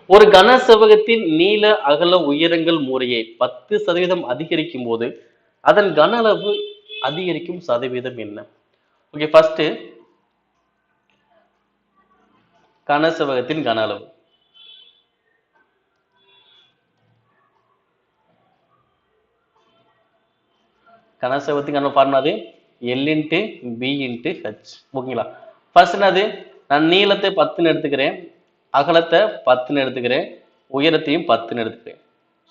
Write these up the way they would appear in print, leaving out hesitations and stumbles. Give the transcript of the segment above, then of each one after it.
ஒரு கன செவ்வகத்தின் நீள அகல உயரங்கள் முறையே 10% அதிகரிக்கும் போது அதன் கன அளவு அதிகரிக்கும் சதவீதம் என்ன? ஓகே, ஃபர்ஸ்ட் கன செவ்வகத்தின் கன அளவு. கன செவ்வகத்தின் கன ஃபார்முலா அது L × B × H. ஓகேங்களா? ஃபர்ஸ்ட் என்னது, நான் நீளத்தை 10ன்னு எடுத்துக்கிறேன், அகலத்தை 10ன்னு எடுத்துக்கிறேன், உயரத்தையும் 10ன்னு எடுத்துக்கிறேன்.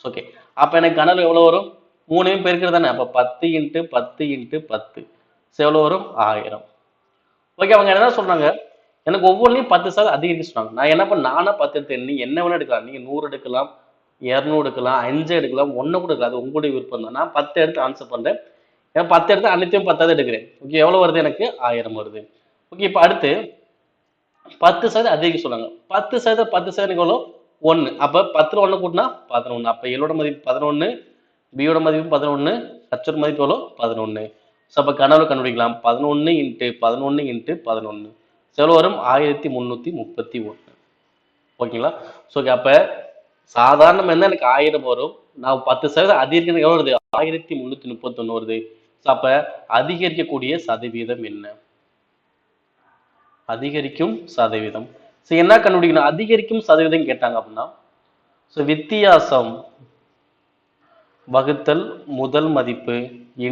ஓகே, அப்ப எனக்கு கன அளவு எவ்வளவு வரும்? மூணையும் பெருக்கிறது தானே, அப்ப 10 × 10 × 10 எவ்வளவு வரும்? 1000. ஓகே, அவங்க என்ன சொல்றாங்க, எனக்கு ஒவ்வொன்றையும் 10% அதிகரிக்க சொன்னாங்க. நான் என்ன பண்ண, நானா 10 எடுத்தேன், நீ என்ன வேணா எடுக்கலாம், நீங்க 100 எடுக்கலாம், 200 எடுக்கலாம், 5 எடுக்கலாம், 1 கூட இருக்காது, உங்களுடைய விருப்பம் தான். நான் 10 எடுத்து ஆன்சர் பண்றேன். ஏன் 10 எடுத்து அனைத்தையும் 10 எடுக்கிறேன். ஓகே, எவ்வளவு வருது? எனக்கு 1000 வருது. ஓகே, இப்ப அடுத்து 10% அதிகரிக்க சொன்னாங்க. 10% 10% எவ்வளோ? 1. அப்ப 10ல 1 கூட்டினா 11. அப்ப L ஓட மதிப்பு 11, B ஓட மதிப்பு 11, H ஓட மதிப்பு எவ்வளோ? 11. அப்ப கனவுல கண்டுபிடிக்கலாம். 11 × 11 × 11 எவ்வளவு வரும்? 1331. ஓகேங்களா? அப்ப சாதாரணமா இருந்தா எனக்கு 1000 வரும். நான் 10% அதிகரிக்கிறது எவ்வளவு வருது? 1331 வருது. அப்ப அதிகரிக்கக்கூடிய சதவீதம் என்ன? அதிகரிக்கும் சதவீதம். என்ன கண்டுபிடிக்கணும்? அதிகரிக்கும் சதவீதம் கேட்டாங்க அப்படின்னா வித்தியாசம் வகுத்தல் முதல் மதிப்பு ×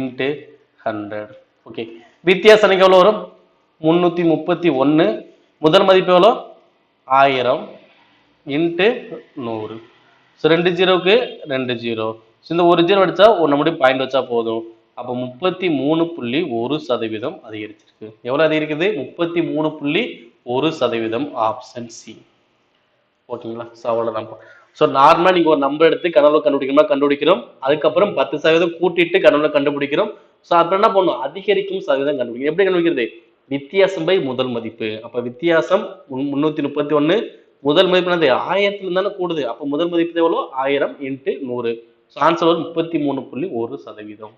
100. ஓகே, வித்தியாசம் எவ்வளவு வரும்? 331. முதல் மதிப்பு எவ்வளோ? 1000 × 100. 2 ஜீரோக்கு 2 ஜீரோ. இந்த ஒரு ஜீரோ அடிச்சா நம்முடைய பாயிண்ட் வச்சா போதும். அப்ப 33.1% அதிகரிச்சிருக்கு. எவ்வளவு அதிகரிக்குது? 33.1%. Option C. ஓகேங்களா? அவ்வளவுதான். நார்மலா நீங்க ஒரு நம்பர் எடுத்து கனவுல கண்டுபிடிக்கிறோம். அதுக்கப்புறம் 10% கூட்டிட்டு கனவுல கண்டுபிடிக்கிறோம். அப்புறம் என்ன பண்ணும்? அதிகரிக்கும் சதவீதம் கண்டுபிடிக்கும். எப்படி கண்டுபிடிக்கிறது? வித்தியாசம் பை முதல் மதிப்பு. அப்ப வித்தியாசம் 331, முதல் மதிப்பு என்னது? 1000 இருந்தாலும் கூடுது. அப்ப முதல் மதிப்பு எவ்வளோ? 1000 × 100. ஆன்சர் வரும் 33.1%.